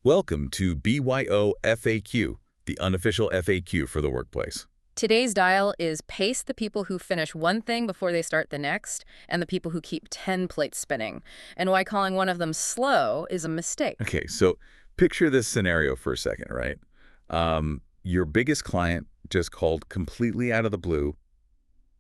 Welcome to BYOFAQ, the unofficial FAQ for the workplace. Today's dial is pace the people who finish one thing before they start the next, and the people who keep 10 plates spinning, and why calling one of them slow is a mistake. Okay, so picture this scenario for a second, right? Your biggest client just called completely out of the blue,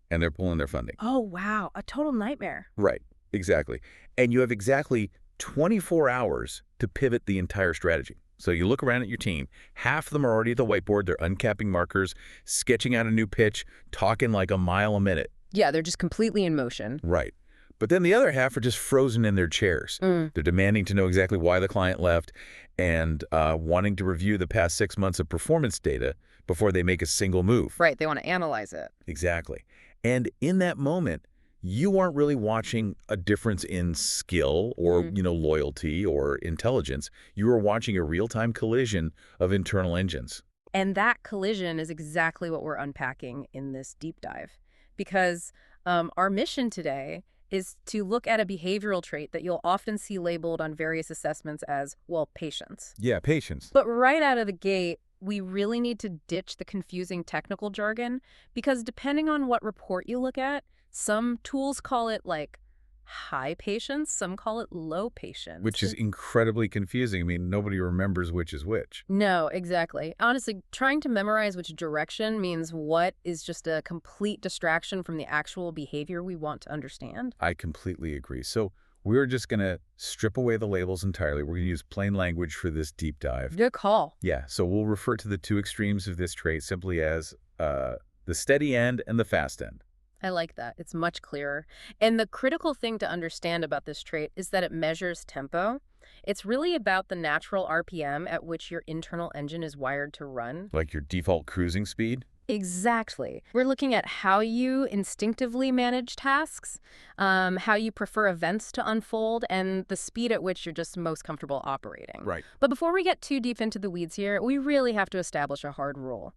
and they're pulling their funding. Oh, wow. A total nightmare. Right, exactly. And you have exactly 24 hours to pivot the entire strategy. So you look around at your team, half of them are already at the whiteboard, they're uncapping markers, sketching out a new pitch, talking like a mile a minute. Yeah, they're just completely in motion. Right. But then the other half are just frozen in their chairs. They're demanding to know exactly why the client left and wanting to review the past 6 months of performance data before they make a single move. Right, they want to analyze it. Exactly. And in that moment, you aren't really watching a difference in skill or, loyalty or intelligence. You are watching a real-time collision of internal engines. And that collision is exactly what we're unpacking in this deep dive. Because our mission today is to look at a behavioral trait that you'll often see labeled on various assessments as, well, patience. Yeah, patience. But right out of the gate, we really need to ditch the confusing technical jargon because depending on what report you look at, some tools call it like high patience, some call it low patience. Which is incredibly confusing. I mean, nobody remembers which is which. No, exactly. Honestly, trying to memorize which direction means what is just a complete distraction from the actual behavior we want to understand. I completely agree. So we're just going to strip away the labels entirely. We're going to use plain language for this deep dive. Good call. Yeah, so we'll refer to the two extremes of this trait simply as the steady end and the fast end. I like that. It's much clearer. And the critical thing to understand about this trait is that it measures tempo. It's really about the natural RPM at which your internal engine is wired to run. Like your default cruising speed? Exactly. We're looking at how you instinctively manage tasks, how you prefer events to unfold, and the speed at which you're just most comfortable operating. Right. But before we get too deep into the weeds here, we really have to establish a hard rule.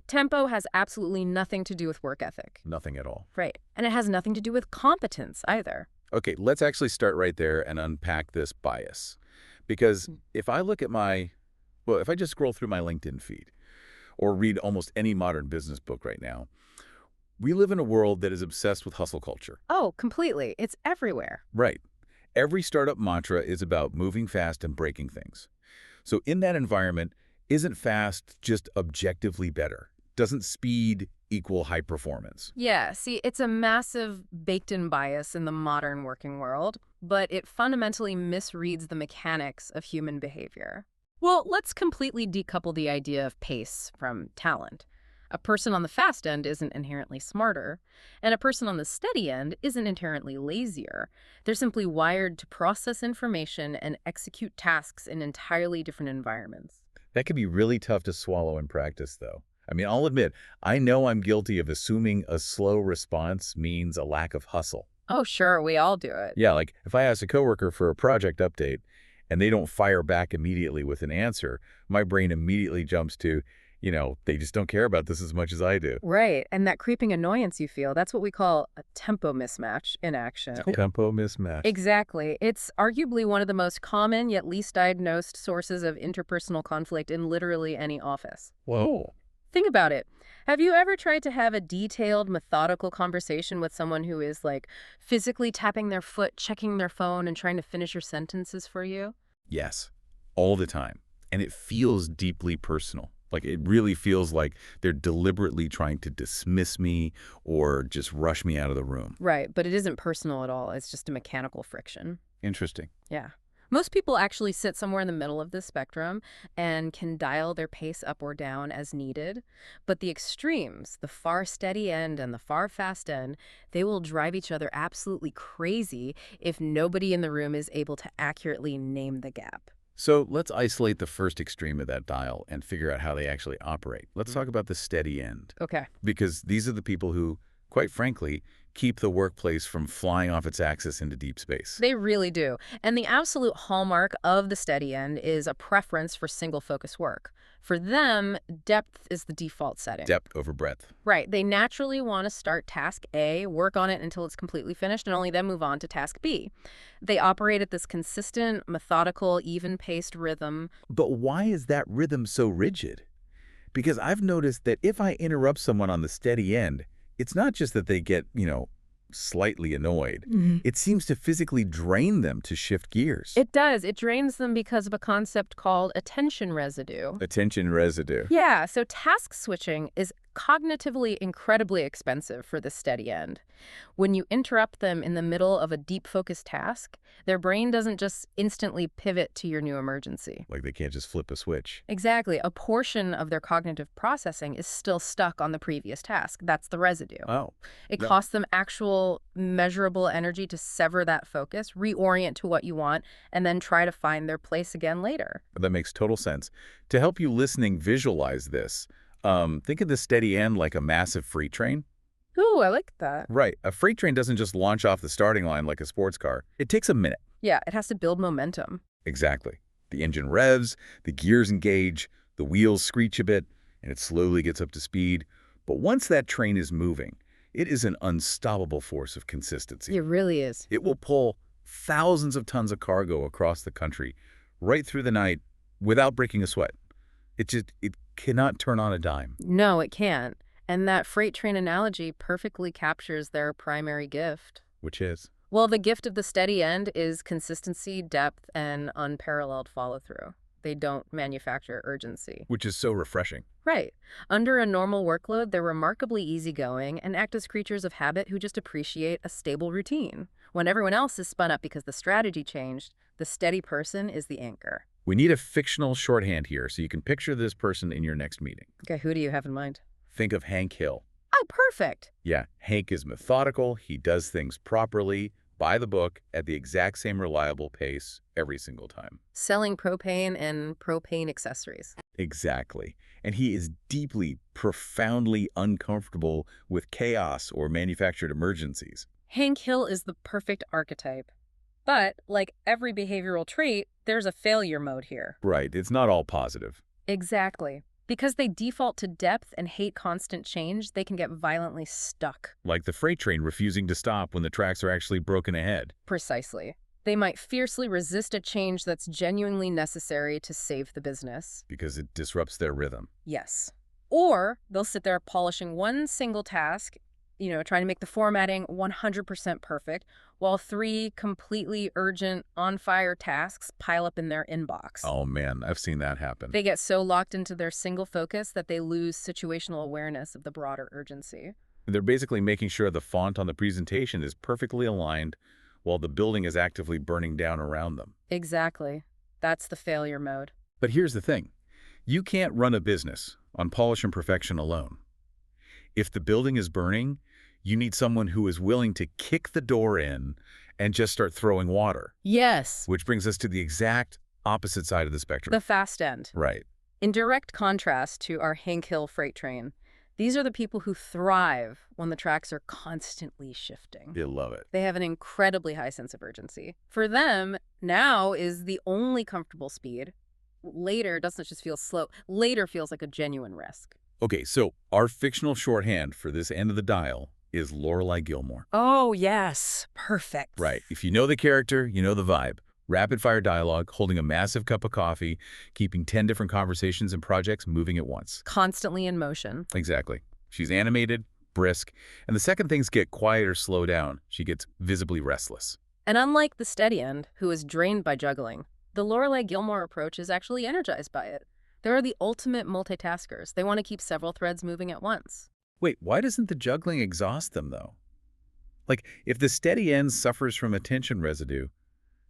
Tempo has absolutely nothing to do with work ethic. Nothing at all. Right. And it has nothing to do with competence either. Okay, let's actually start right there and unpack this bias. Because if I look at if I just scroll through my LinkedIn feed, or read almost any modern business book right now, we live in a world that is obsessed with hustle culture. Oh, completely. It's everywhere. Right. Every startup mantra is about moving fast and breaking things. So in that environment, isn't fast just objectively better? Doesn't speed equal high performance? Yeah, see, it's a massive baked-in bias in the modern working world, but it fundamentally misreads the mechanics of human behavior. Well, let's completely decouple the idea of pace from talent. A person on the fast end isn't inherently smarter, and a person on the steady end isn't inherently lazier. They're simply wired to process information and execute tasks in entirely different environments. That can be really tough to swallow in practice, though. I mean, I'll admit, I know I'm guilty of assuming a slow response means a lack of hustle. Oh, sure, we all do it. Yeah, like if I ask a coworker for a project update, and they don't fire back immediately with an answer, my brain immediately jumps to, they just don't care about this as much as I do. Right, and that creeping annoyance you feel, that's what we call a tempo mismatch in action. Tempo mismatch. Exactly. It's arguably one of the most common yet least diagnosed sources of interpersonal conflict in literally any office. Whoa. Think about it. Have you ever tried to have a detailed, methodical conversation with someone who is, physically tapping their foot, checking their phone, and trying to finish your sentences for you? Yes, all the time. And it feels deeply personal. Like, it really feels like they're deliberately trying to dismiss me or just rush me out of the room. Right, but it isn't personal at all. It's just a mechanical friction. Interesting. Yeah. Most people actually sit somewhere in the middle of this spectrum and can dial their pace up or down as needed. But the extremes, the far steady end and the far fast end, they will drive each other absolutely crazy if nobody in the room is able to accurately name the gap. So let's isolate the first extreme of that dial and figure out how they actually operate. Let's talk about the steady end. Okay. Because these are the people who quite frankly, keep the workplace from flying off its axis into deep space. They really do. And the absolute hallmark of the steady end is a preference for single-focus work. For them, depth is the default setting. Depth over breadth. Right. They naturally want to start task A, work on it until it's completely finished, and only then move on to task B. They operate at this consistent, methodical, even-paced rhythm. But why is that rhythm so rigid? Because I've noticed that if I interrupt someone on the steady end, it's not just that they get, slightly annoyed. It seems to physically drain them to shift gears. It does. It drains them because of a concept called attention residue. Attention residue. Yeah, so task switching is cognitively incredibly expensive for the steady end. When you interrupt them in the middle of a deep focused task, their brain doesn't just instantly pivot to your new emergency. Like they can't just flip a switch. Exactly. A portion of their cognitive processing is still stuck on the previous task. That's the residue. Oh. It No. costs them actual measurable energy to sever that focus, reorient to what you want, and then try to find their place again later. That makes total sense. To help you listening visualize this, think of the steady end like a massive freight train. Ooh, I like that. Right. A freight train doesn't just launch off the starting line like a sports car. It takes a minute. Yeah, it has to build momentum. Exactly. The engine revs, the gears engage, the wheels screech a bit, and it slowly gets up to speed. But once that train is moving, it is an unstoppable force of consistency. It really is. It will pull thousands of tons of cargo across the country right through the night without breaking a sweat. It cannot turn on a dime. No, it can't. And that freight train analogy perfectly captures their primary gift. Which is? Well, the gift of the steady end is consistency, depth, and unparalleled follow-through. They don't manufacture urgency. Which is so refreshing. Right. Under a normal workload, they're remarkably easygoing and act as creatures of habit who just appreciate a stable routine. When everyone else is spun up because the strategy changed, the steady person is the anchor. We need a fictional shorthand here so you can picture this person in your next meeting. Okay, who do you have in mind? Think of Hank Hill. Oh, perfect. Yeah, Hank is methodical. He does things properly, by the book, at the exact same reliable pace every single time. Selling propane and propane accessories. Exactly. And he is deeply, profoundly uncomfortable with chaos or manufactured emergencies. Hank Hill is the perfect archetype. But, like every behavioral trait, there's a failure mode here. Right, it's not all positive. Exactly. Because they default to depth and hate constant change, they can get violently stuck. Like the freight train refusing to stop when the tracks are actually broken ahead. Precisely. They might fiercely resist a change that's genuinely necessary to save the business. Because it disrupts their rhythm. Yes. Or they'll sit there polishing one single task, trying to make the formatting 100% perfect, while 3 completely urgent, on-fire tasks pile up in their inbox. Oh man, I've seen that happen. They get so locked into their single focus that they lose situational awareness of the broader urgency. They're basically making sure the font on the presentation is perfectly aligned while the building is actively burning down around them. Exactly. That's the failure mode. But here's the thing. You can't run a business on polish and perfection alone. If the building is burning, you need someone who is willing to kick the door in and just start throwing water. Yes. Which brings us to the exact opposite side of the spectrum. The fast end. Right. In direct contrast to our Hank Hill freight train, these are the people who thrive when the tracks are constantly shifting. They love it. They have an incredibly high sense of urgency. For them, now is the only comfortable speed. Later doesn't just feel slow. Later feels like a genuine risk. Okay, so our fictional shorthand for this end of the dial is Lorelai Gilmore. Oh, yes. Perfect. Right. If you know the character, you know the vibe. Rapid-fire dialogue, holding a massive cup of coffee, keeping 10 different conversations and projects moving at once. Constantly in motion. Exactly. She's animated, brisk, and the second things get quiet or slow down, she gets visibly restless. And unlike the steady end, who is drained by juggling, the Lorelai Gilmore approach is actually energized by it. They're the ultimate multitaskers. They want to keep several threads moving at once. Wait, why doesn't the juggling exhaust them, though? Like, if the steady end suffers from attention residue,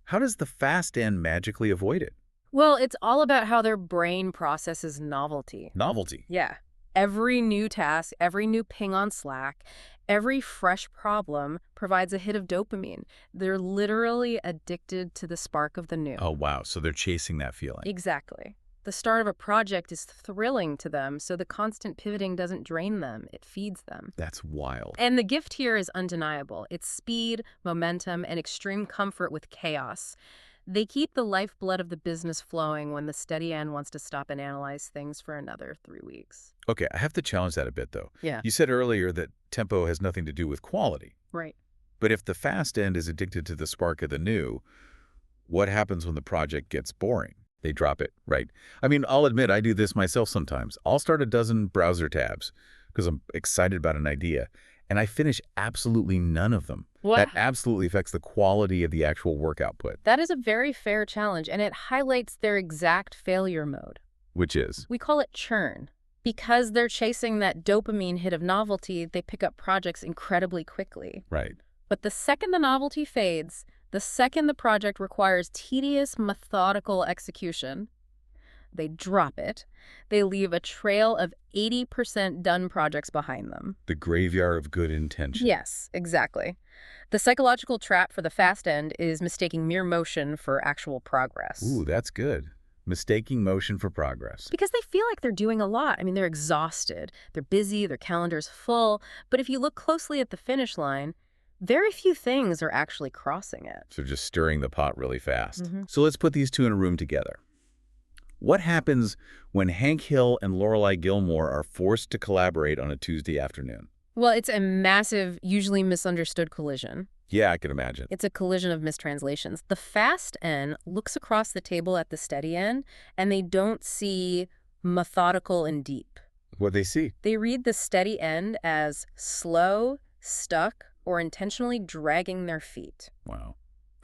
how does the fast end magically avoid it? Well, it's all about how their brain processes novelty. Novelty. Yeah. Every new task, every new ping on Slack, every fresh problem provides a hit of dopamine. They're literally addicted to the spark of the new. Oh, wow. So they're chasing that feeling. Exactly. The start of a project is thrilling to them, so the constant pivoting doesn't drain them. It feeds them. That's wild. And the gift here is undeniable. It's speed, momentum, and extreme comfort with chaos. They keep the lifeblood of the business flowing when the steady end wants to stop and analyze things for another 3 weeks. Okay, I have to challenge that a bit, though. Yeah. You said earlier that tempo has nothing to do with quality. Right. But if the fast end is addicted to the spark of the new, what happens when the project gets boring? They drop it, right? I mean, I'll admit I do this myself sometimes. I'll start a dozen browser tabs because I'm excited about an idea, and I finish absolutely none of them. What? That absolutely affects the quality of the actual work output. That is a very fair challenge, and it highlights their exact failure mode. Which is? We call it churn. Because they're chasing that dopamine hit of novelty, they pick up projects incredibly quickly. Right. But the second the novelty fades, the second the project requires tedious, methodical execution, they drop it. They leave a trail of 80% done projects behind them. The graveyard of good intention. Yes, exactly. The psychological trap for the fast end is mistaking mere motion for actual progress. Ooh, that's good. Mistaking motion for progress. Because they feel like they're doing a lot. I mean, they're exhausted. They're busy. Their calendar's full. But if you look closely at the finish line, very few things are actually crossing it. So just stirring the pot really fast. Mm-hmm. So let's put these two in a room together. What happens when Hank Hill and Lorelai Gilmore are forced to collaborate on a Tuesday afternoon? Well, it's a massive, usually misunderstood collision. Yeah, I can imagine. It's a collision of mistranslations. The fast end looks across the table at the steady end, and they don't see methodical and deep. What they see? They read the steady end as slow, stuck, or intentionally dragging their feet. Wow.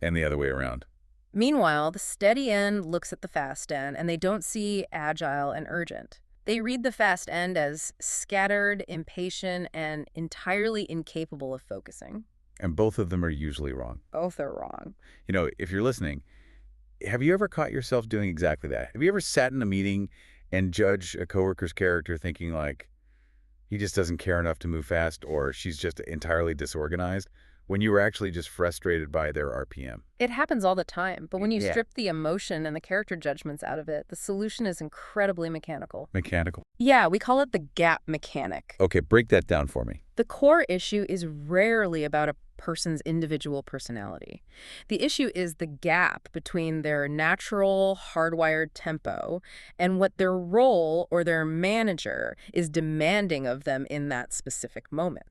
And the other way around. Meanwhile, the steady end looks at the fast end, and they don't see agile and urgent. They read the fast end as scattered, impatient, and entirely incapable of focusing. And both of them are usually wrong. Both are wrong. You know, if you're listening, have you ever caught yourself doing exactly that? Have you ever sat in a meeting and judged a coworker's character thinking like, he just doesn't care enough to move fast, or she's just entirely disorganized, when you were actually just frustrated by their RPM? It happens all the time, but when you Yeah. strip the emotion and the character judgments out of it, the solution is incredibly mechanical. Mechanical. Yeah, we call it the gap mechanic. Okay, break that down for me. The core issue is rarely about a person's individual personality. The issue is the gap between their natural, hardwired tempo and what their role or their manager is demanding of them in that specific moment.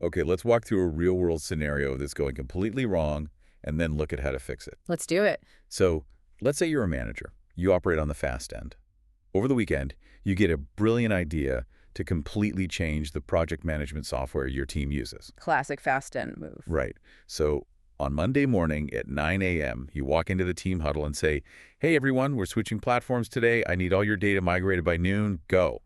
Okay, let's walk through a real-world scenario that's going completely wrong and then look at how to fix it. Let's do it. So let's say you're a manager. You operate on the fast end. Over the weekend, you get a brilliant idea to completely change the project management software your team uses. Classic fast end move. Right. So on Monday morning at 9 a.m., you walk into the team huddle and say, hey, everyone, we're switching platforms today. I need all your data migrated by noon. Go.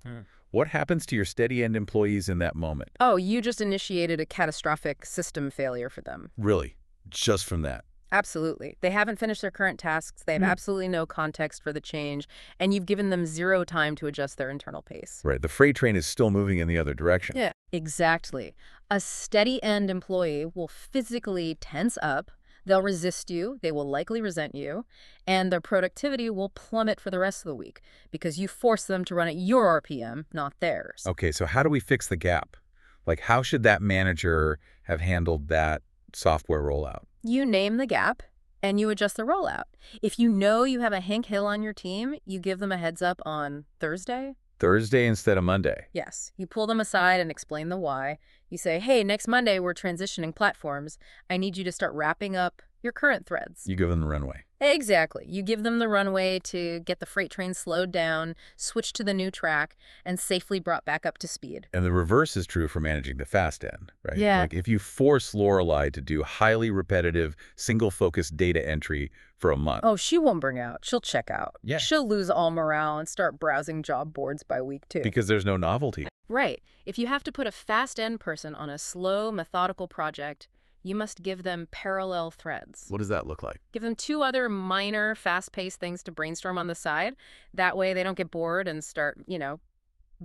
What happens to your steady-end employees in that moment? Oh, you just initiated a catastrophic system failure for them. Really? Just from that? Absolutely. They haven't finished their current tasks. They have absolutely no context for the change, and you've given them zero time to adjust their internal pace. Right. The freight train is still moving in the other direction. Yeah, exactly. A steady-end employee will physically tense up. They'll resist you, they will likely resent you, and their productivity will plummet for the rest of the week because you force them to run at your RPM, not theirs. Okay, so how do we fix the gap? Like, how should that manager have handled that software rollout? You name the gap, and you adjust the rollout. If you know you have a Hank Hill on your team, you give them a heads up on Thursday. Thursday instead of Monday. Yes. You pull them aside and explain the why. You say, hey, next Monday we're transitioning platforms. I need you to start wrapping up your current threads. You give them the runway. Exactly. You give them the runway to get the freight train slowed down, switch to the new track, and safely brought back up to speed. And the reverse is true for managing the fast end, right? Yeah. Like if you force Lorelai to do highly repetitive, single-focused data entry for a month. Oh, she won't bring out. She'll check out. Yeah. She'll lose all morale and start browsing job boards by week 2. Because there's no novelty. Right. If you have to put a fast end person on a slow, methodical project, you must give them parallel threads. What does that look like? Give them 2 other minor, fast-paced things to brainstorm on the side. That way they don't get bored and start,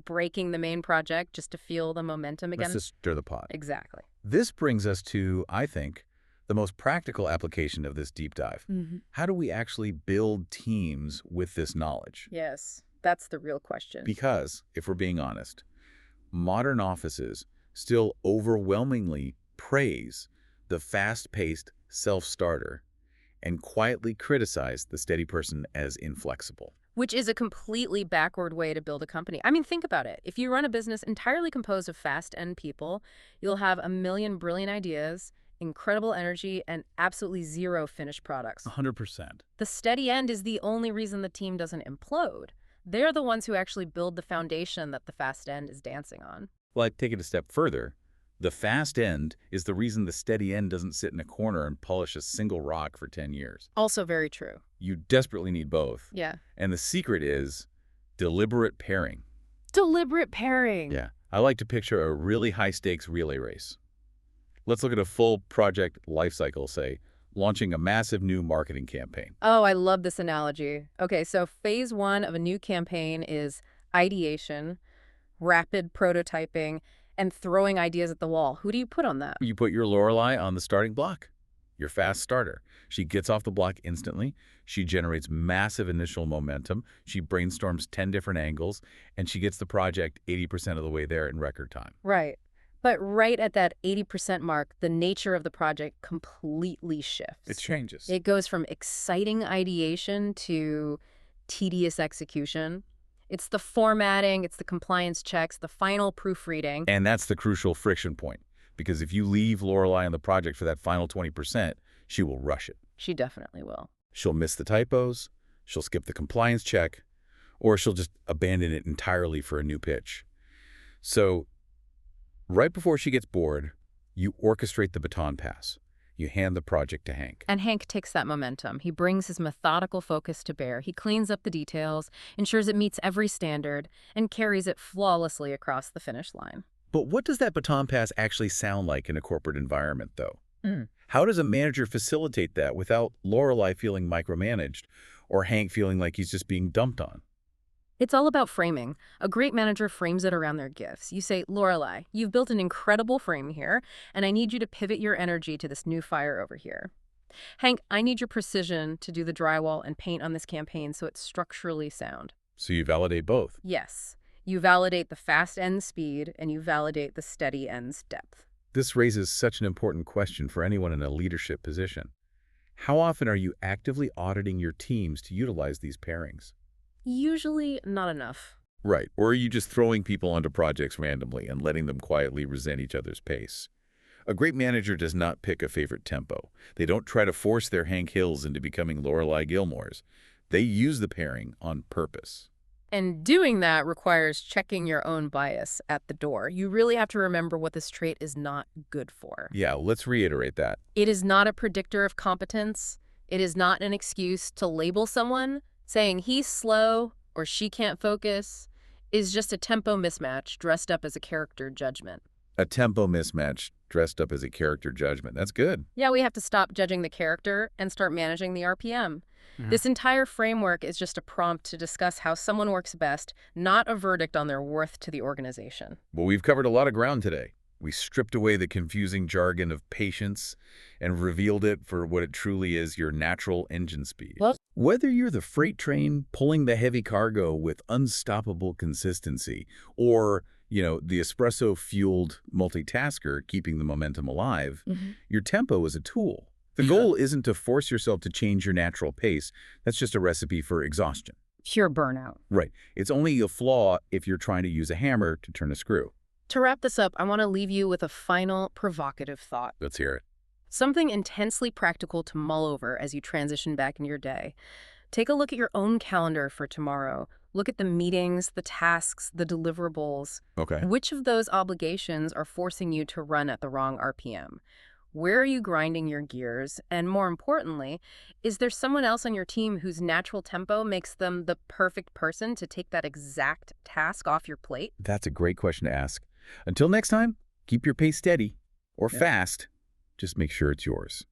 breaking the main project just to feel the momentum again. Let's just stir the pot. Exactly. This brings us to, I think, the most practical application of this deep dive. How do we actually build teams with this knowledge? Yes, that's the real question. Because, if we're being honest, modern offices still overwhelmingly praise the fast-paced self-starter and quietly criticize the steady person as inflexible. Which is a completely backward way to build a company. I mean, think about it. If you run a business entirely composed of fast-end people, you'll have a million brilliant ideas, incredible energy, and absolutely zero finished products. 100%. The steady end is the only reason the team doesn't implode. They're the ones who actually build the foundation that the fast end is dancing on. Well, I'd take it a step further. The fast end is the reason the steady end doesn't sit in a corner and polish a single rock for 10 years. Also very true. You desperately need both. Yeah. And the secret is deliberate pairing. Deliberate pairing. Yeah. I like to picture a really high-stakes relay race. Let's look at a full project lifecycle, say, launching a massive new marketing campaign. Oh, I love this analogy. Okay, so phase 1 of a new campaign is ideation, rapid prototyping, and throwing ideas at the wall. Who do you put on that? You put your Lorelei on the starting block, your fast starter. She gets off the block instantly. She generates massive initial momentum. She brainstorms 10 different angles, and she gets the project 80% of the way there in record time. Right. But right at that 80% mark, the nature of the project completely shifts. It changes. It goes from exciting ideation to tedious execution. It's the formatting, it's the compliance checks, the final proofreading. And that's the crucial friction point, because if you leave Lorelei on the project for that final 20%, she will rush it. She definitely will. She'll miss the typos, she'll skip the compliance check, or she'll just abandon it entirely for a new pitch. So, right before she gets bored, you orchestrate the baton pass. You hand the project to Hank. And Hank takes that momentum. He brings his methodical focus to bear. He cleans up the details, ensures it meets every standard, and carries it flawlessly across the finish line. But what does that baton pass actually sound like in a corporate environment, though? How does a manager facilitate that without Lorelei feeling micromanaged or Hank feeling like he's just being dumped on? It's all about framing. A great manager frames it around their gifts. You say, Lorelei, you've built an incredible frame here, and I need you to pivot your energy to this new fire over here. Hank, I need your precision to do the drywall and paint on this campaign so it's structurally sound. So you validate both. Yes. You validate the fast end speed, and you validate the steady end's depth. This raises such an important question for anyone in a leadership position. How often are you actively auditing your teams to utilize these pairings? Usually not enough. Right. Or are you just throwing people onto projects randomly and letting them quietly resent each other's pace? A great manager does not pick a favorite tempo. They don't try to force their Hank Hills into becoming Lorelei Gilmores. They use the pairing on purpose. And doing that requires checking your own bias at the door. You really have to remember what this trait is not good for. Yeah, let's reiterate that. It is not a predictor of competence. It is not an excuse to label someone. Saying he's slow or she can't focus is just a tempo mismatch dressed up as a character judgment. A tempo mismatch dressed up as a character judgment. That's good. Yeah, we have to stop judging the character and start managing the RPM. This entire framework is just a prompt to discuss how someone works best, not a verdict on their worth to the organization. Well, we've covered a lot of ground today. We stripped away the confusing jargon of patience and revealed it for what it truly is, your natural engine speed. Well, whether you're the freight train pulling the heavy cargo with unstoppable consistency or, the espresso-fueled multitasker keeping the momentum alive, your tempo is a tool. The goal isn't to force yourself to change your natural pace. That's just a recipe for exhaustion. pure burnout. Right. It's only a flaw if you're trying to use a hammer to turn a screw. To wrap this up, I want to leave you with a final provocative thought. Let's hear it. Something intensely practical to mull over as you transition back in your day. Take a look at your own calendar for tomorrow. Look at the meetings, the tasks, the deliverables. Okay. Which of those obligations are forcing you to run at the wrong RPM? Where are you grinding your gears? And more importantly, is there someone else on your team whose natural tempo makes them the perfect person to take that exact task off your plate? That's a great question to ask. Until next time, keep your pace steady or fast. Just make sure it's yours.